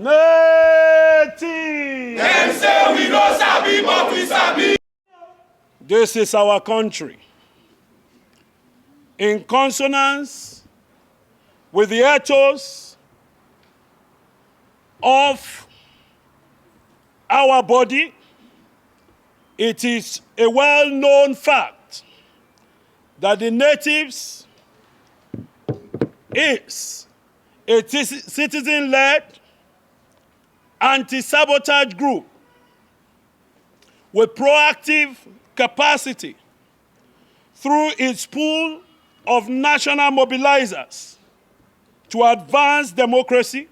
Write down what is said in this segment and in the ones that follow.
Native! Them say we no sabi, but we sabi. This is our country. In consonance with the ethos of our body, it is a well-known fact that the natives is a citizen-led anti-sabotage group with proactive capacity through its pool of national mobilizers to advance democracy,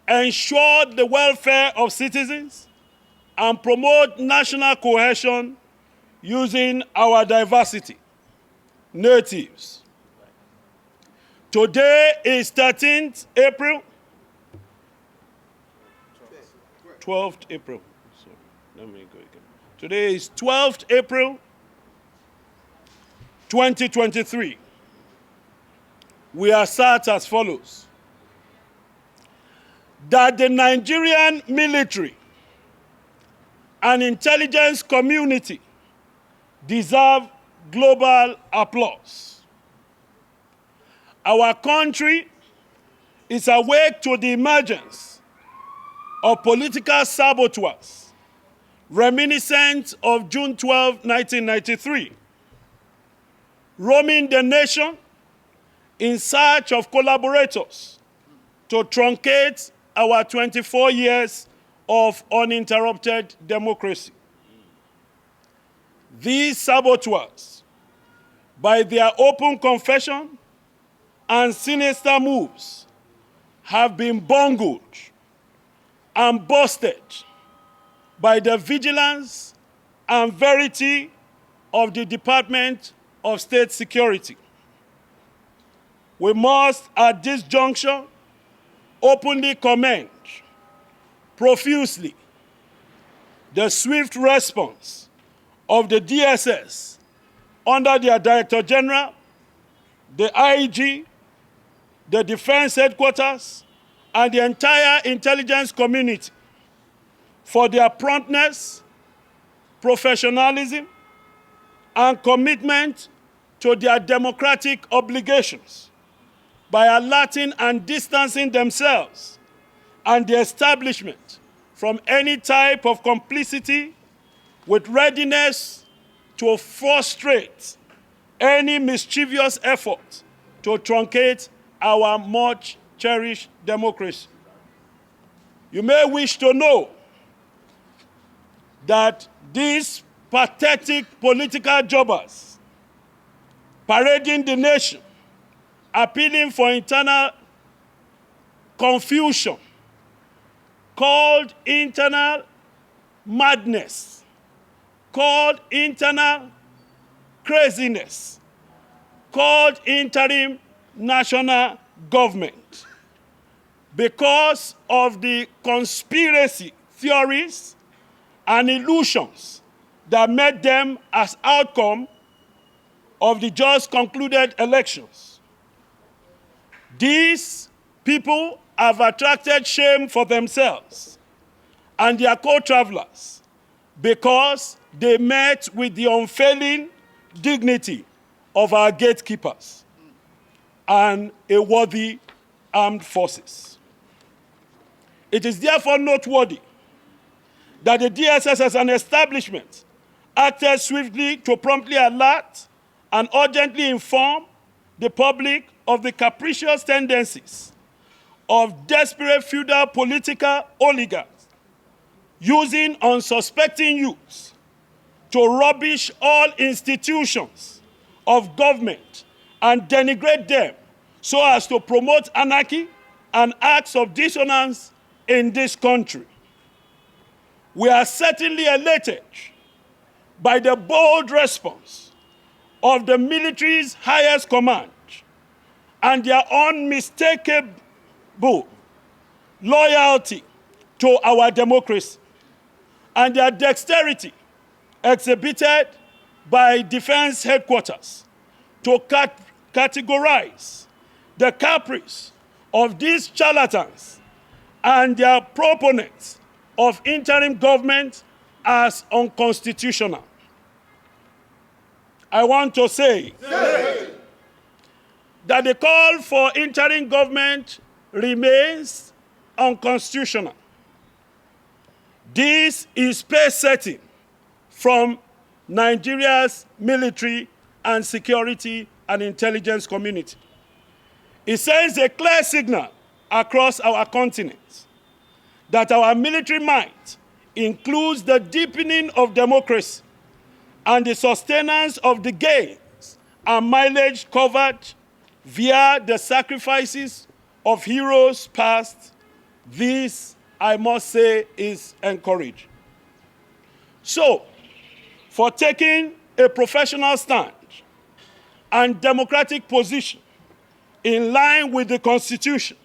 ensure the welfare of citizens, and promote national cohesion using our diversity. Natives. Today is 13th April. 12th April. So, let me go again. Today is 12th April 2023. We are sat as follows. That the Nigerian military and intelligence community deserve global applause. Our country is awake to the emergence of political saboteurs reminiscent of June 12, 1993, roaming the nation in search of collaborators to truncate our 24 years of uninterrupted democracy. These saboteurs, by their open confession and sinister moves, have been bungled and busted by the vigilance and verity of the Department of State Security. We must, at this juncture, openly commend profusely the swift response of the DSS under their Director General, the IG, the Defense Headquarters, and the entire intelligence community for their promptness, professionalism, and commitment to their democratic obligations by alerting and distancing themselves and the establishment from any type of complicity, with readiness to frustrate any mischievous effort to truncate our much cherished democracy. You may wish to know that these pathetic political jobbers parading the nation, appealing for internal confusion, called internal madness, called internal craziness, called interim national government, because of the conspiracy theories and illusions that met them as outcome of the just concluded elections. These people have attracted shame for themselves and their co-travelers because they met with the unfailing dignity of our gatekeepers and a worthy armed forces. It is therefore noteworthy that the DSS as an establishment acted swiftly to promptly alert and urgently inform the public of the capricious tendencies of desperate feudal political oligarchs using unsuspecting youths to rubbish all institutions of government and denigrate them so as to promote anarchy and acts of dissonance in this country. We are certainly elated by the bold response of the military's highest command and their unmistakable loyalty to our democracy, and their dexterity exhibited by Defense Headquarters to categorize the caprice of these charlatans and their proponents of interim government as unconstitutional. I want to say that the call for interim government remains unconstitutional. This is pace setting from Nigeria's military and security and intelligence community. It sends a clear signal across our continent that our military might includes the deepening of democracy and the sustenance of the gains and mileage covered via the sacrifices of heroes past. This, I must say, is encouraged. So, for taking a professional stand and democratic position in line with the Constitution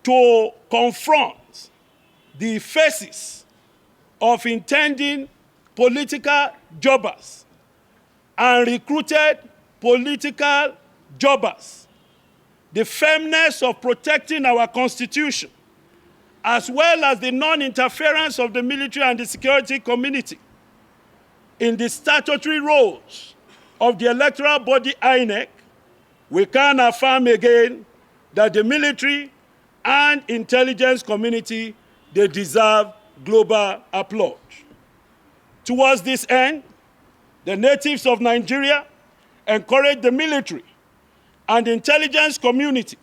to confront the faces of intending political jobbers and recruited political jobbers, the firmness of protecting our Constitution, as well as the non-interference of the military and the security community in the statutory roles of the electoral body INEC, we can affirm again that the military and intelligence community, they deserve global applause. Towards this end, the natives of Nigeria encourage the military and the intelligence community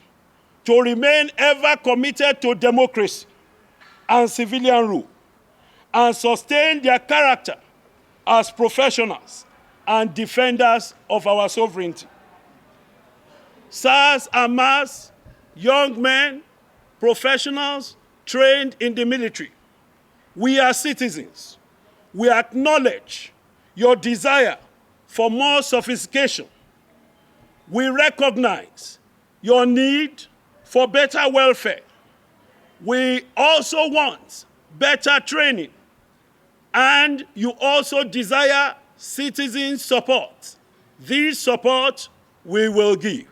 to remain ever committed to democracy and civilian rule and sustain their character as professionals and defenders of our sovereignty. SARS and MAS, young men, professionals trained in the military, we are citizens. We acknowledge your desire for more sophistication. We recognize your need for better welfare. We also want better training, and you also desire citizen support. This support we will give.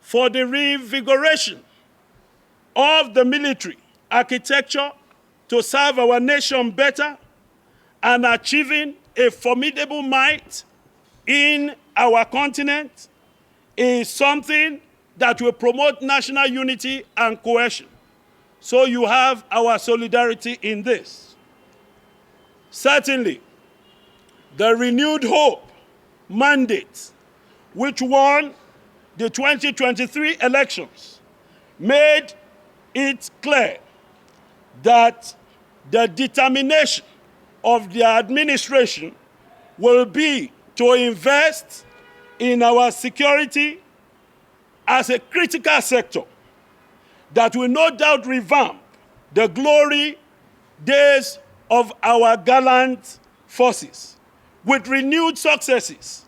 For the reinvigoration of the military architecture to serve our nation better and achieving a formidable might in our continent is something that will promote national unity and cohesion. So you have our solidarity in this. Certainly, the renewed hope mandate, which won the 2023 elections, made it clear that the determination of the administration will be to invest in our security as a critical sector that will no doubt revamp the glory days of our gallant forces with renewed successes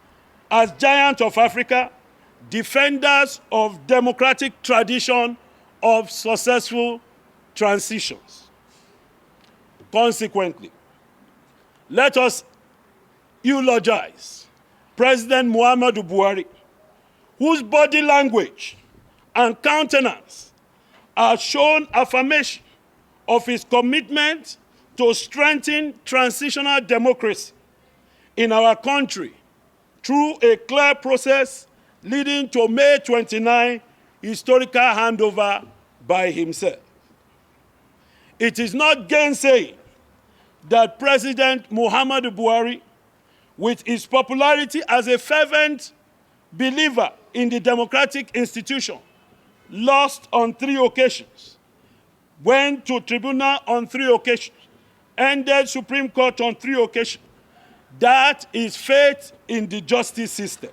as giants of Africa, defenders of democratic tradition of successful transitions. Consequently, let us eulogize President Muhammadu Buhari, whose body language and countenance have shown affirmation of his commitment to strengthen transitional democracy in our country through a clear process leading to May 29 historical handover by himself. It is not gainsaying that President Muhammadu Buhari, with his popularity as a fervent believer in the democratic institution, lost on 3 occasions, went to tribunal on 3 occasions, ended Supreme Court on 3 occasions. That is faith in the justice system.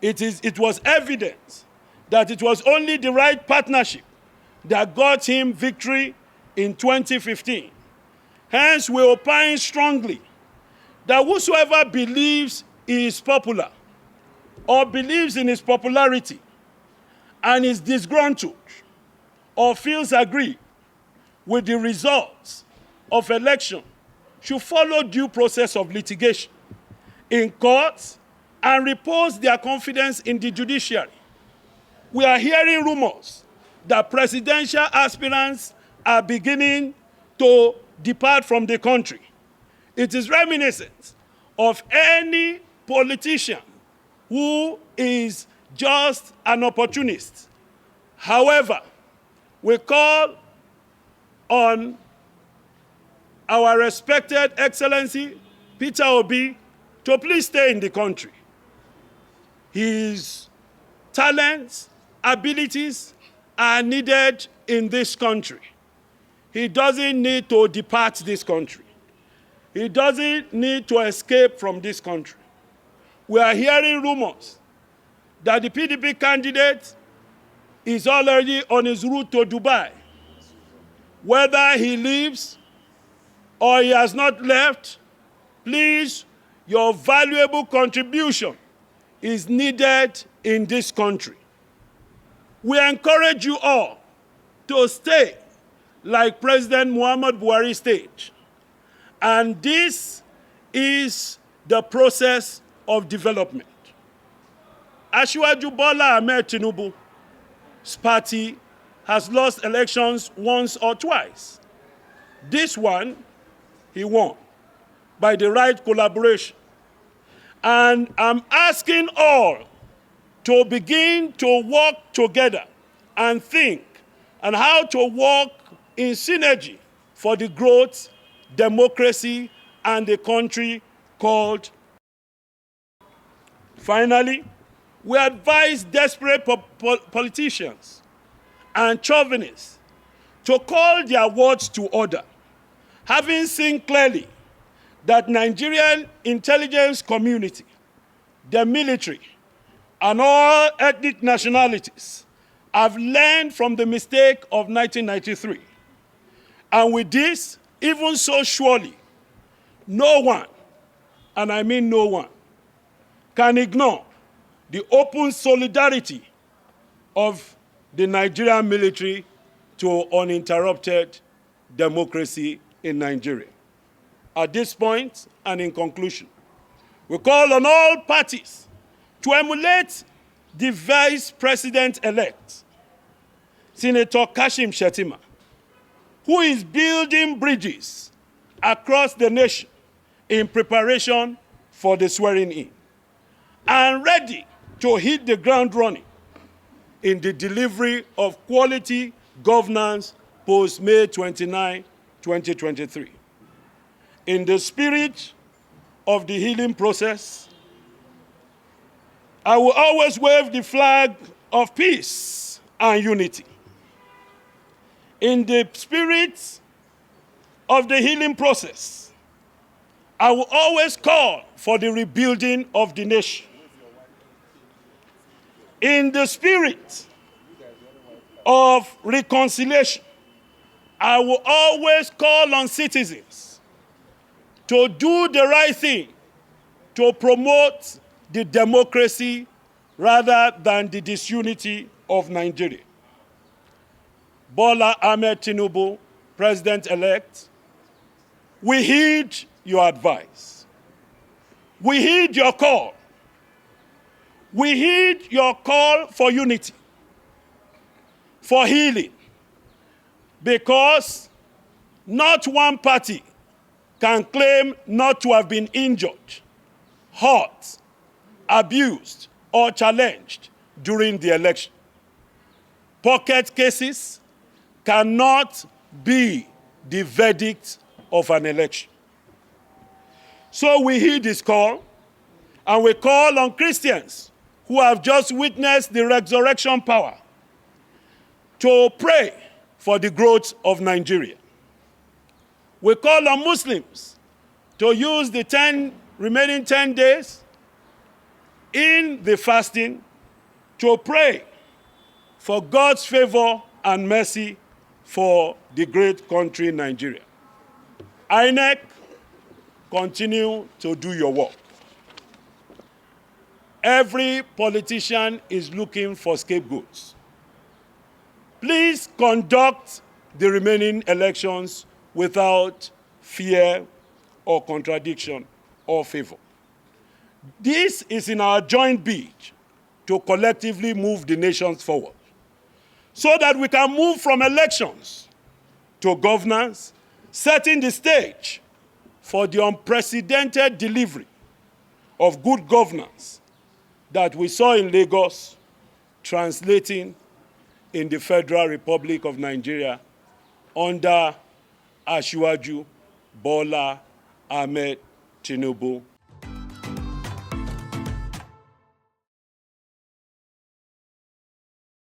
It was evident that it was only the right partnership that got him victory in 2015. Hence, we opine strongly that whosoever believes he is popular or believes in his popularity and is disgruntled or feels aggrieved with the results of election should follow due process of litigation in courts and repose their confidence in the judiciary. We are hearing rumors that presidential aspirants are beginning to depart from the country. It is reminiscent of any politician who is just an opportunist. However, we call on our respected Excellency Peter Obi to please stay in the country. His talents, abilities are needed in this country. He doesn't need to depart this country. He doesn't need to escape from this country. We are hearing rumors that the PDP candidate is already on his route to Dubai. Whether he leaves or he has not left, please, your valuable contribution is needed in this country. We encourage you all to stay like President Muhammad Buhari stayed. And this is the process of development. Asiwaju Bola Ahmed Tinubu's party has lost elections once or twice. This one, he won by the right collaboration. And I'm asking all to begin to work together and think on how to work in synergy for the growth, democracy, and the country called. Finally, we advise desperate politicians and chauvinists to call their words to order, having seen clearly that Nigerian intelligence community, the military, and all ethnic nationalities have learned from the mistake of 1993. And with this, even so surely, no one, and I mean no one, can ignore the open solidarity of the Nigerian military to uninterrupted democracy in Nigeria. At this point, and in conclusion, we call on all parties to emulate the Vice President-elect, Senator Kashim Shettima, who is building bridges across the nation in preparation for the swearing-in, and ready to hit the ground running in the delivery of quality governance post-May 29, 2023. In the spirit of the healing process, I will always wave the flag of peace and unity. In the spirit of the healing process, I will always call for the rebuilding of the nation. In the spirit of reconciliation, I will always call on citizens to do the right thing, to promote the democracy rather than the disunity of Nigeria. Bola Ahmed Tinubu, President-elect, we heed your advice. We heed your call. We heed your call for unity, for healing, because not one party can claim not to have been injured, hurt, abused, or challenged during the election. Pocket cases cannot be the verdict of an election. So we heed this call, and we call on Christians who have just witnessed the resurrection power to pray for the growth of Nigeria. We call on Muslims to use the remaining 10 days in the fasting to pray for God's favor and mercy for the great country Nigeria. INEC, continue to do your work. Every politician is looking for scapegoats. Please conduct the remaining elections without fear or contradiction or favor. This is in our joint bid to collectively move the nations forward. so that we can move from elections to governance, setting the stage for the unprecedented delivery of good governance that we saw in Lagos translating in the Federal Republic of Nigeria under Asiwaju Bola Ahmed Tinubu